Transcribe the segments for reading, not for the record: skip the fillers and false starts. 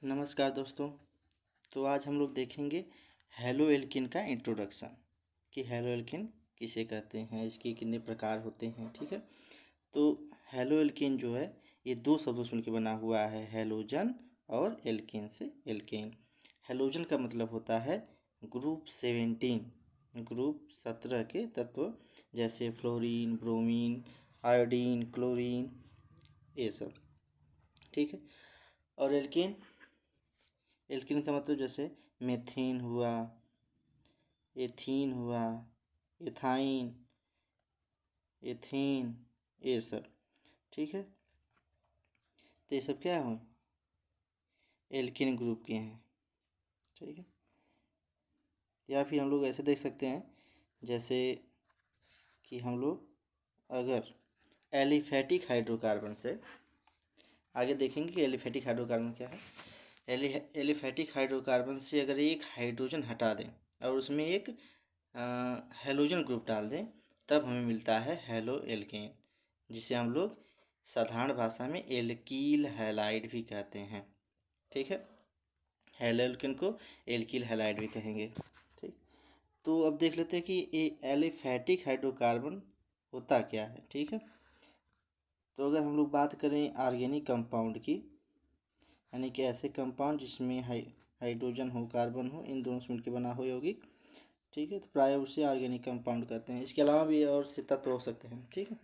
नमस्कार दोस्तों। तो आज हम लोग देखेंगे हेलो एल्किन का इंट्रोडक्शन कि हेलो एल्किन किसे कहते हैं, इसके कितने प्रकार होते हैं। ठीक है, तो हेलो एल्किन जो है ये दो शब्दों से मिलकर बना हुआ है, हेलोजन और एल्किन से एल्केन। हेलोजन का मतलब होता है ग्रुप 17 के तत्व, जैसे फ्लोरीन, ब्रोमीन, आयोडीन, क्लोरीन, ये सब। ठीक है, और एल्किन एल्किन का मतलब जैसे मेथेन हुआ, एथीन हुआ, एथाइन, एथेन, ये सब। ठीक है, तो ये सब क्या है, एल्किन ग्रुप के हैं। ठीक है, या फिर हम लोग ऐसे देख सकते हैं जैसे कि हम लोग अगर एलिफेटिक हाइड्रोकार्बन से आगे देखेंगे कि एलिफेटिक हाइड्रोकार्बन क्या है। एलिफेटिक हाइड्रोकार्बन से अगर एक हाइड्रोजन हटा दें और उसमें एक हेलोजन ग्रुप डाल दें, तब हमें मिलता है हेलो एल्केन, जिसे हम लोग साधारण भाषा में एल्कील हैलाइड भी कहते हैं। ठीक है, हेलो एल्केन को एल्कील हैलाइड भी कहेंगे। ठीक, तो अब देख लेते हैं कि ये एलिफेटिक हाइड्रोकार्बन होता क्या है। ठीक है, तो अगर हम लोग बात करें ऑर्गेनिक कंपाउंड की, यानी कि ऐसे कंपाउंड जिसमें हाइड्रोजन हो, कार्बन हो, इन दोनों से मिलकर बना हो यौगिक। ठीक है, तो प्राय उसे ऑर्गेनिक कंपाउंड कहते हैं। इसके अलावा भी और से तत्व हो सकते हैं। ठीक है,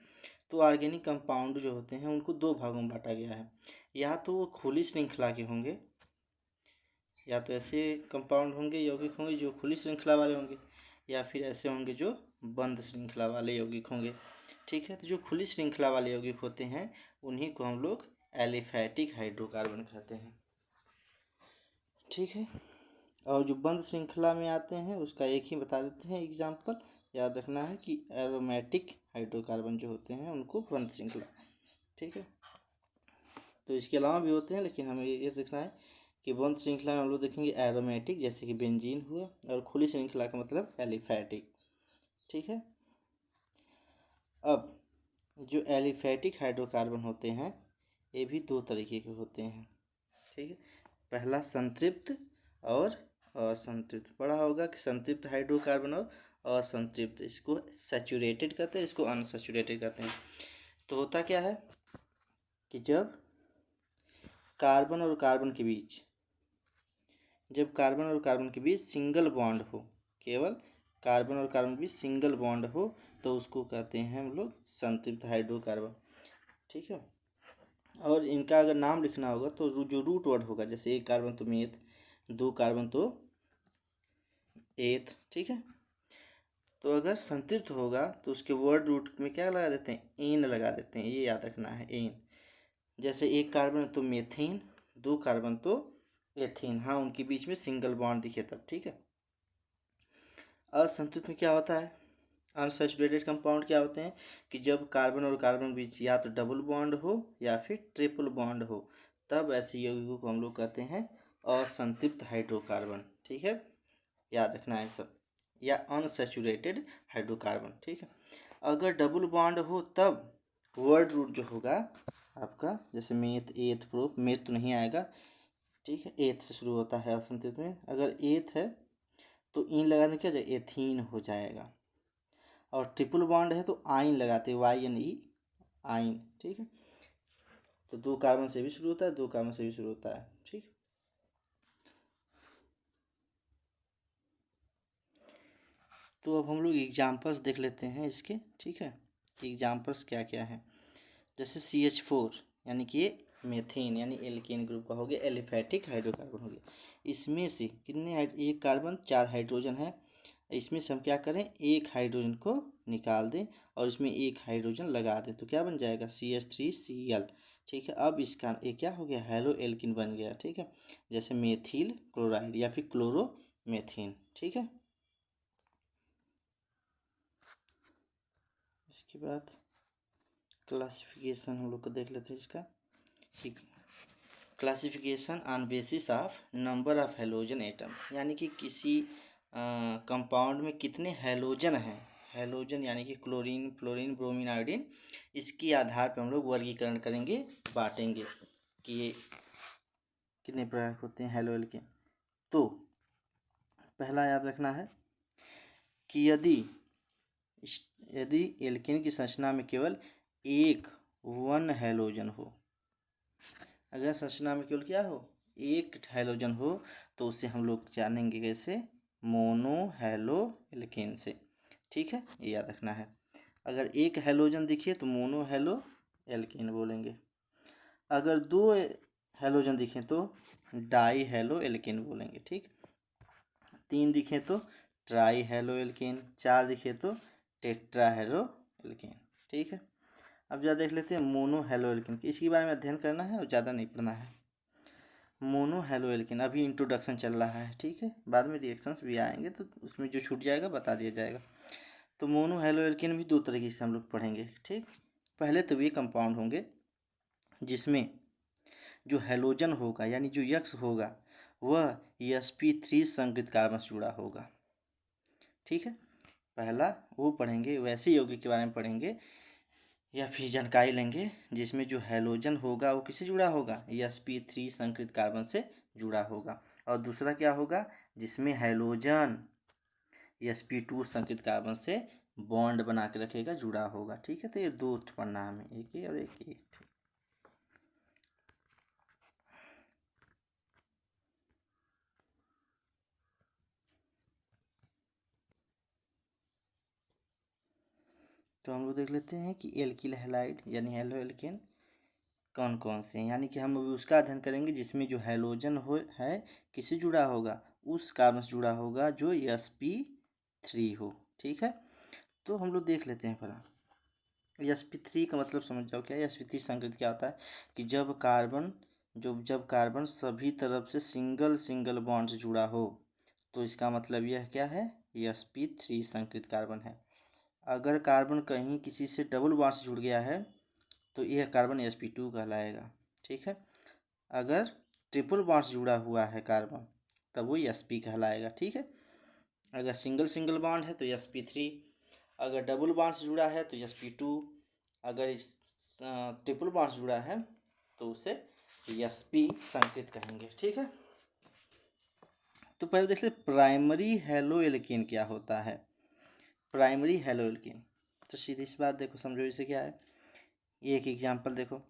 तो ऑर्गेनिक कंपाउंड जो होते हैं उनको दो भागों में बांटा गया है। या तो वो खुली श्रृंखला के होंगे, या तो ऐसे कंपाउंड होंगे, यौगिक होंगे जो खुली श्रृंखला वाले होंगे, या फिर ऐसे होंगे जो बंद श्रृंखला वाले यौगिक होंगे। ठीक है, तो जो खुली श्रृंखला वाले यौगिक होते हैं उन्हीं को हम लोग एलिफेटिक हाइड्रोकार्बन कहते हैं। ठीक है, और जो बंद श्रृंखला में आते हैं उसका एक ही बता देते हैं एग्जाम्पल, याद रखना है कि एरोमेटिक हाइड्रोकार्बन जो होते हैं उनको बंद श्रृंखला। ठीक है, तो इसके अलावा भी होते हैं, लेकिन हमें ये देखना है कि बंद श्रृंखला में हम लोग देखेंगे एरोमेटिक, जैसे कि बेंजीन हुआ, और खुली श्रृंखला का मतलब एलिफेटिक। ठीक है, अब जो एलिफेटिक हाइड्रोकार्बन होते हैं ये भी दो तरीके के होते हैं। ठीक है, पहला संतृप्त और असंतृप्त। पढ़ा होगा कि संतृप्त हाइड्रोकार्बन और असंतृप्त, इसको सैचुरेटेड कहते हैं, इसको अनसैचुरेटेड कहते हैं। तो होता क्या है कि जब कार्बन और कार्बन के बीच सिंगल बॉन्ड हो, केवल कार्बन और कार्बन के बीच सिंगल बॉन्ड हो, तो उसको कहते हैं हम लोग संतृप्त हाइड्रोकार्बन। ठीक है, और इनका अगर नाम लिखना होगा तो जो रूट वर्ड होगा, जैसे एक कार्बन तो मेथ, दो कार्बन तो एथ। ठीक है, तो अगर संतृप्त होगा तो उसके वर्ड रूट में क्या लगा देते हैं, एन लगा देते हैं, ये याद रखना है, एन। जैसे एक कार्बन तो मेथेन, दो कार्बन तो एथेन, हाँ उनके बीच में सिंगल बॉन्ड दिखे तब। ठीक है, असंतृप्त में क्या होता है, अनसैचुरेटेड कंपाउंड क्या होते हैं कि जब कार्बन और कार्बन बीच या तो डबल बॉन्ड हो या फिर ट्रिपल बॉन्ड हो, तब ऐसे यौगिकों को हम लोग कहते हैं असंतृप्त हाइड्रोकार्बन। ठीक है, याद रखना है सब, या अनसैचुरेटेड हाइड्रोकार्बन। ठीक है, अगर डबल बॉन्ड हो तब वर्ड रूट जो होगा आपका, जैसे मेथ, एथ, प्रोप, मेथ तो नहीं आएगा। ठीक है, एथ से शुरू होता है असंतृप्त में, अगर एथ है तो इन लगाने क्या जाए, एथीन हो जाएगा। और ट्रिपल बॉन्ड है तो आइन लगाते हैं, वाई एन ई, आइन। ठीक है, तो दो कार्बन से भी शुरू होता है, दो कार्बन से भी शुरू होता है। ठीक, तो अब हम लोग एग्जाम्पल्स देख लेते हैं इसके। ठीक है, एग्जाम्पल्स क्या क्या हैं, जैसे CH4 यानी कि ये मेथेन यानी एल्केन ग्रुप का हो गया, एलिफेटिक हाइड्रोकार्बन हो गया। इसमें से कितने एक कार्बन, चार हाइड्रोजन है, इसमें से हम क्या करें, एक हाइड्रोजन को निकाल दें और इसमें एक हाइड्रोजन लगा दें, तो क्या बन जाएगा, CH3Cl। ठीक है, अब इसका ये क्या हो गया, हेलो एल्किन बन गया। ठीक है, जैसे मेथिल क्लोराइड या फिर क्लोरोमेथेन। ठीक है, इसके बाद क्लासिफिकेशन हम लोग को देख लेते हैं इसका, classification on basis of number of halogen atom, यानी कि किसी कंपाउंड में कितने हेलोजन हैं, हेलोजन यानी कि क्लोरीन, फ्लोरीन, ब्रोमीन, आयोडीन, इसके आधार पर हम लोग वर्गीकरण करेंगे, बांटेंगे कि ये कितने प्रकार के होते हैं हैलो एल्केन। तो पहला याद रखना है कि यदि एल्केन की संरचना में केवल एक वन हैलोजन हो, अगर संरचना में केवल क्या हो, एक हैलोजन हो, तो उसे हम लोग जानेंगे कैसे, मोनो हैलो एल्केन से। ठीक है, ये याद रखना है। अगर एक हैलोजन दिखे तो मोनो हैलो एल्केन बोलेंगे, अगर दो हैलोजन दिखें तो डाई हैलो एल्केन बोलेंगे। ठीक, तीन दिखे तो ट्राई हैलो एल्केन, चार दिखे तो टेट्रा हैलो एल्केन। ठीक है, अब ज़्यादा देख लेते हैं मोनो हैलो एल्केन, इसके बारे में अध्ययन करना है और ज़्यादा नहीं पढ़ना है। मोनो हैलो एल्केन अभी इंट्रोडक्शन चल रहा है। ठीक है, बाद में रिएक्शंस भी आएंगे तो उसमें जो छूट जाएगा बता दिया जाएगा। तो मोनो हैलो एल्केन भी दो तरीके से हम लोग पढ़ेंगे। ठीक, पहले तो वे कंपाउंड होंगे जिसमें जो हैलोजन होगा यानी जो यक्स होगा वह sp3 संकृत कार्बन से जुड़ा होगा। ठीक है, पहला वो पढ़ेंगे, वैसे यौगिक के बारे में पढ़ेंगे या फिर जानकारी लेंगे जिसमें जो हैलोजन होगा वो किससे जुड़ा होगा, sp3 संकृत कार्बन से जुड़ा होगा। और दूसरा क्या होगा, जिसमें हैलोजन sp2 संकृत कार्बन से बॉन्ड बना के रखेगा, जुड़ा होगा। ठीक है, तो ये दो पढ़ना हमें, एक ये और एक ये। तो हम लोग देख लेते हैं कि एल्किल हैलाइड यानी हैलो एल्केन कौन कौन से हैं, यानी कि हम अभी उसका अध्ययन करेंगे जिसमें जो हैलोजन हो है किससे जुड़ा होगा, उस कार्बन से जुड़ा होगा जो sp3 हो। ठीक है, तो हम लोग देख लेते हैं पहला sp3 का मतलब समझ जाओ क्या है। sp3 संकेत क्या होता है कि जब कार्बन सभी तरफ से सिंगल सिंगल बॉन्ड से जुड़ा हो, तो इसका मतलब यह क्या है, sp3 संकेत कार्बन है। अगर कार्बन कहीं किसी से डबल बॉन्ड से जुड़ गया है तो यह कार्बन sp2 कहलाएगा। ठीक है, अगर ट्रिपल बॉन्ड से जुड़ा हुआ है कार्बन तब वो sp कहलाएगा। ठीक है, अगर सिंगल सिंगल बॉन्ड है तो sp3, अगर डबल बॉन्ड से जुड़ा है तो sp2, अगर इस ट्रिपल बॉन्ड से जुड़ा है तो उसे sp संकेत कहेंगे। ठीक है, तो पहले देख ले प्राइमरी हैलो एल्केन क्या होता है। प्राइमरी हैलो एल्केन, तो सीधी सी बात देखो, समझो इसे क्या है। एक एग्जांपल देखो,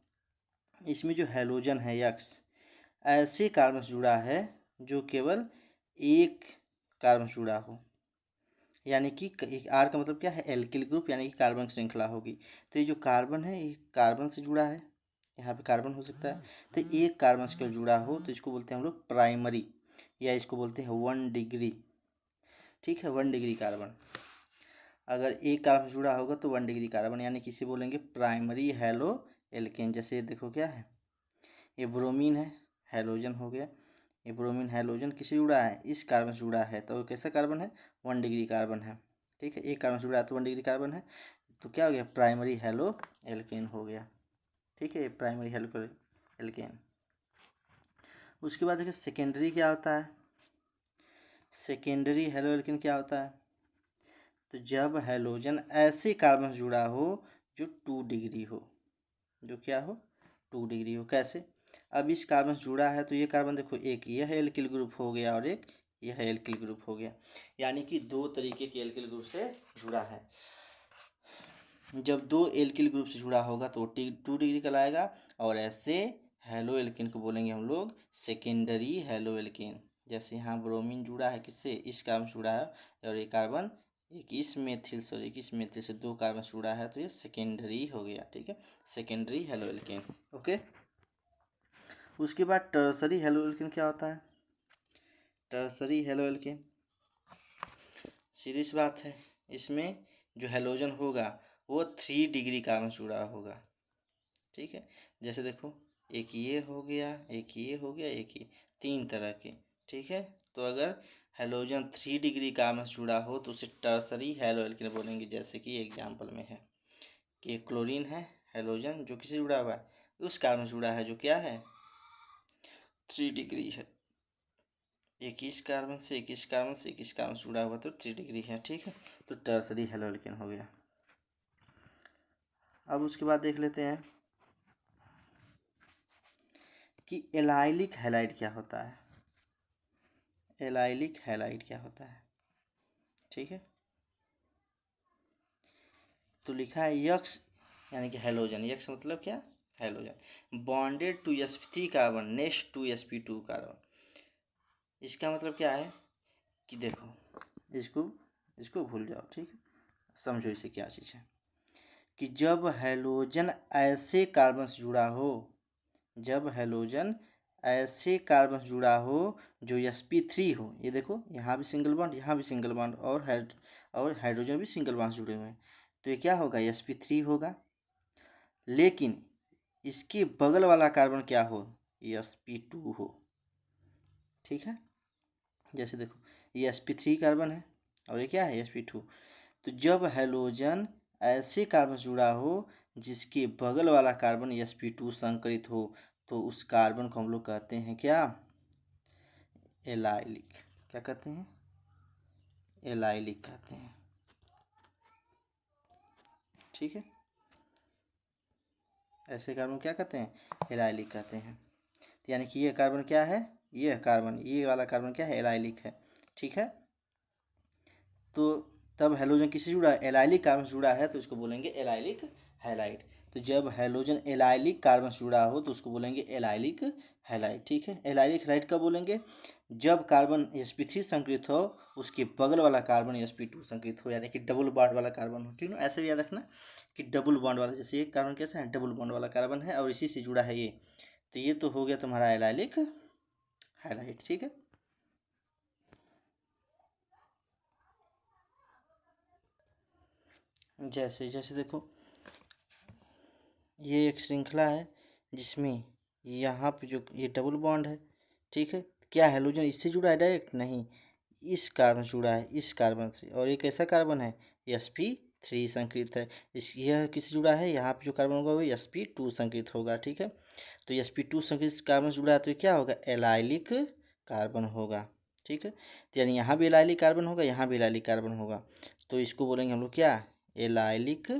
इसमें जो हैलोजन है यक्स ऐसे कार्बन से जुड़ा है जो केवल एक कार्बन से जुड़ा हो, यानी कि आर का मतलब क्या है, एल्किल ग्रुप, यानी कि कार्बन श्रृंखला होगी। तो ये जो कार्बन है ये कार्बन से जुड़ा है, यहाँ पे कार्बन हो सकता है, तो एक कार्बन से क्यों जुड़ा हो तो इसको बोलते हैं हम लोग प्राइमरी, या इसको बोलते हैं 1 डिग्री। ठीक है, 1 डिग्री कार्बन, अगर एक कार्बन से जुड़ा होगा तो 1 डिग्री कार्बन, यानी किसी बोलेंगे प्राइमरी हैलो एल्केन। जैसे ये देखो क्या है, ये ब्रोमीन है, हैलोजन हो गया, ये ब्रोमीन हैलोजन किससे जुड़ा है, इस कार्बन से जुड़ा है, तो कैसा कार्बन है, 1 डिग्री कार्बन है। ठीक है, एक कार्बन से जुड़ा है तो 1 डिग्री कार्बन है, तो क्या हो गया, प्राइमरी हैलो एल्केन हो गया। ठीक है, प्राइमरी हैलो एल्केन। उसके बाद देखिए सेकेंडरी क्या होता है। सेकेंडरी हैलो एल्केन क्या होता है, तो जब हैलोजन ऐसे कार्बन से जुड़ा हो जो 2 डिग्री हो, जो क्या हो, 2 डिग्री हो। कैसे, अब इस कार्बन से जुड़ा है तो ये कार्बन देखो, एक यह एल्किल ग्रुप हो गया और एक यह एल्किल ग्रुप हो गया, यानी कि दो तरीके के एल्किल ग्रुप से जुड़ा है। जब दो एल्किल ग्रुप से जुड़ा होगा तो 2 डिग्री कहलाएगा, और ऐसे हैलो एल्केन को बोलेंगे हम लोग सेकेंडरी हैलो एल्केन। जैसे यहाँ ब्रोमीन जुड़ा है किससे, इस कार्बन से जुड़ा है, और ये कार्बन एक इस मेथिल से और एक इस मेथिल से दो कार्बन से जुड़ा है, तो ये सेकेंडरी हो गया। ठीक है, सेकेंडरी हैलो एल्केन। ओके, उसके बाद टर्सरी हैलो एल्केन क्या होता है। टर्सरी हैलो एल्केन सीधी सी बात है, इसमें जो हैलोजन होगा वो 3 डिग्री कार्बन से जुड़ा होगा। ठीक है, जैसे देखो एक ये हो गया, एक ये हो गया, एक ये, 3 तरह के। ठीक है, तो अगर हैलोजन 3 डिग्री कार्बन से जुड़ा हो तो उसे टर्सरी हैलो एल्केन बोलेंगे। जैसे कि एग्जाम्पल में है कि क्लोरीन है हैलोजन जो किससे जुड़ा हुआ है, उस कार्बन से जुड़ा है जो क्या है, 3 डिग्री है, 21 कार्बन से 21 कार्बन से 21 कार्बन से जुड़ा हुआ तो 3 डिग्री है। ठीक है, तो टर्सरी हैलो एल्केन हो गया। अब उसके बाद देख लेते हैं कि एलाइलिक हैलाइड क्या होता है। एलाइलिक हैलाइड क्या होता है, ठीक है। तो लिखा है यक्स यानी कि हेलोजन, यक्स मतलब क्या, halogen, bonded to sp3 carbon next to sp2 carbon. इसका मतलब क्या है कि देखो, इसको भूल जाओ, ठीक है। समझो इसे क्या चीज़ है कि जब हेलोजन ऐसे कार्बन से जुड़ा हो, जब हेलोजन ऐसे कार्बन से जुड़ा हो जो sp3 हो, ये देखो यहाँ भी सिंगल बॉन्ड, यहाँ भी सिंगल बॉन्ड, और हाइड्रोजन भी सिंगल बॉन्ड से जुड़े हुए हैं, तो ये क्या होगा, sp3 होगा। लेकिन इसके बगल वाला कार्बन क्या हो, sp2 हो, ठीक है। जैसे देखो ये sp3 कार्बन है और ये क्या है, sp2। तो जब हेलोजन ऐसे कार्बन से जुड़ा हो जिसके बगल वाला कार्बन sp2 संकरित हो, तो उस कार्बन को हम लोग कहते हैं क्या, एलाइलिक। क्या कहते हैं, एलाइलिक कहते हैं, ठीक है। ऐसे कार्बन क्या कहते हैं, एलाइलिक कहते हैं। तो यानी कि ये कार्बन क्या है, ये कार्बन, ये वाला कार्बन क्या है, एलाइलिक है, ठीक है। तो तब हेलोजन किससे जुड़ा है, एलाइलिक कार्बन से जुड़ा है, तो इसको बोलेंगे एलाइलिक हैलाइड। तो जब हेलोजन एलाइलिक कार्बन से जुड़ा हो तो उसको बोलेंगे एलाइलिक हैलाइड, ठीक है। एलाइलिक हैलाइड कब बोलेंगे, जब कार्बन sp3 संकरित हो, उसके बगल वाला कार्बन sp2 संकरित हो, यानी कि डबल बॉन्ड वाला कार्बन हो, ठीक है। ऐसे भी याद रखना कि डबल बॉन्ड वाला, जैसे ये कार्बन कैसा है, डबल बॉन्ड वाला कार्बन है और इसी से जुड़ा है ये, तो ये तो हो गया तुम्हारा एलाइलिक हैलाइड, ठीक है। जैसे जैसे देखो ये एक श्रृंखला है जिसमें यहाँ पे जो ये डबल बॉन्ड है, ठीक है। क्या हेलोजन इससे जुड़ा है डायरेक्ट, नहीं, इस कार्बन से जुड़ा है, इस कार्बन से, और एक ऐसा कार्बन है sp3 संकरित है, इस यह किससे जुड़ा है, यहाँ पे जो कार्बन होगा वो sp2 संकरित होगा, ठीक है। तो sp2 संकरित कार्बन से जुड़ा है तो ये क्या होगा, एलाइलिक कार्बन होगा, ठीक है। तो यानी यहाँ भी एलाइलिक कार्बन होगा, यहाँ भी एलाइलिक कार्बन होगा, तो इसको बोलेंगे हम लोग क्या, एलाइलिक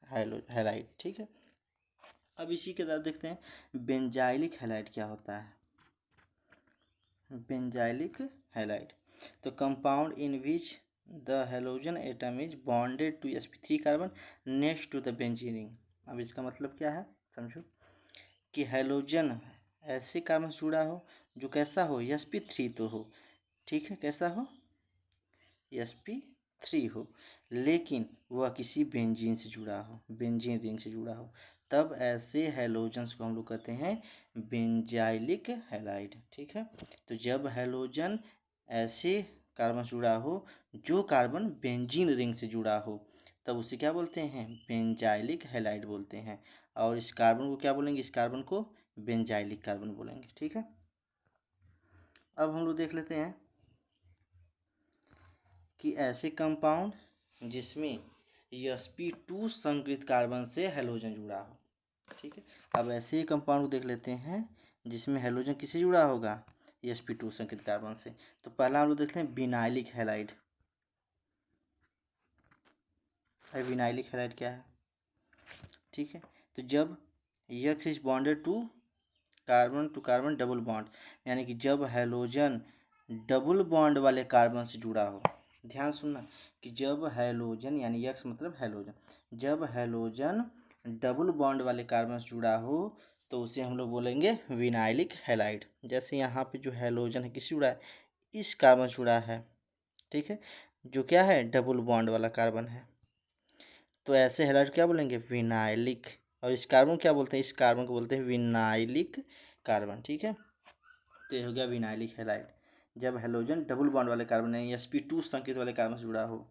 हैलाइड, ठीक है। अब इसी के तरफ देखते हैं बेंजाइलिक हैलाइड क्या होता है। बेंजाइलिक हैलाइड, तो compound in which the halogen atom is bonded to sp3 carbon next to the benzene ring. अब इसका मतलब क्या है, समझो कि हेलोजन ऐसे कार्बन से जुड़ा हो जो कैसा हो, sp3 तो हो, ठीक है, कैसा हो, sp3 हो, लेकिन वह किसी बेंजीन से जुड़ा हो, बेंजीन रिंग से जुड़ा हो, तब ऐसे हैलोजन्स को हम लोग कहते हैं बेंजाइलिक हैलाइड, ठीक है। तो जब हैलोजन ऐसे कार्बन से जुड़ा हो जो कार्बन बेंजीन रिंग से जुड़ा हो, तब उसे क्या बोलते हैं, बेंजाइलिक हैलाइड बोलते हैं। और इस कार्बन को क्या बोलेंगे, इस कार्बन को बेंजाइलिक कार्बन बोलेंगे, ठीक है। अब हम लोग देख लेते हैं कि ऐसे कंपाउंड जिसमें sp2 संकरित कार्बन से हेलोजन जुड़ा हो, ठीक है। अब ऐसे ही कंपाउंड को देख लेते हैं जिसमें हेलोजन किससे जुड़ा होगा, sp2 संकरित कार्बन से। तो पहला हम लोग देखते हैं विनाइलिक हैलाइड। विनाइलिक हैलाइड क्या है, ठीक है। तो जब X is bonded to carbon double bond, यानी कि जब हेलोजन डबल बॉन्ड वाले कार्बन से जुड़ा हो, ध्यान सुनना कि जब हेलोजन यानी यक्स मतलब हेलोजन, जब हेलोजन डबल बॉन्ड वाले कार्बन से जुड़ा हो तो उसे हम लोग बोलेंगे विनाइलिक हैलाइड। जैसे यहाँ पे जो हेलोजन है किससे जुड़ा है, इस कार्बन से जुड़ा है, ठीक है, जो क्या है, डबल बॉन्ड वाला कार्बन है, तो ऐसे हैलाइड क्या बोलेंगे, विनाइलिक। और इस कार्बन क्या बोलते हैं, इस कार्बन को बोलते हैं विनाइलिक कार्बन, ठीक है। तो ये हो गया विनाइलिक हैलाइड जब हेलोजन डबल बॉन्ड वाले कार्बन यानी sp2 संकेत वाले कार्बन से जुड़ा हो।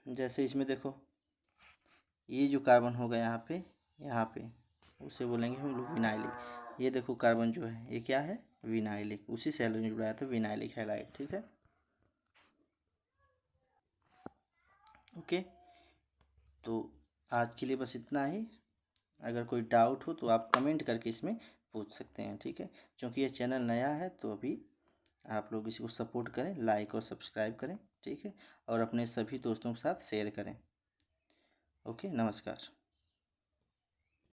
जैसे इसमें देखो ये जो कार्बन होगा यहाँ पे उसे बोलेंगे हम लोग विनाइलिक। ये देखो कार्बन जो है ये क्या है, विनाइलिक, उसी से हेलोजन जुड़ा है तो विनाइलिक हैलाइड, ठीक है। ओके, तो आज के लिए बस इतना ही। अगर कोई डाउट हो तो आप कमेंट करके इसमें पूछ सकते हैं, ठीक है। क्योंकि ये चैनल नया है तो अभी आप लोग इसको सपोर्ट करें, लाइक और सब्सक्राइब करें, ठीक है, और अपने सभी दोस्तों के साथ शेयर करें। ओके, नमस्कार।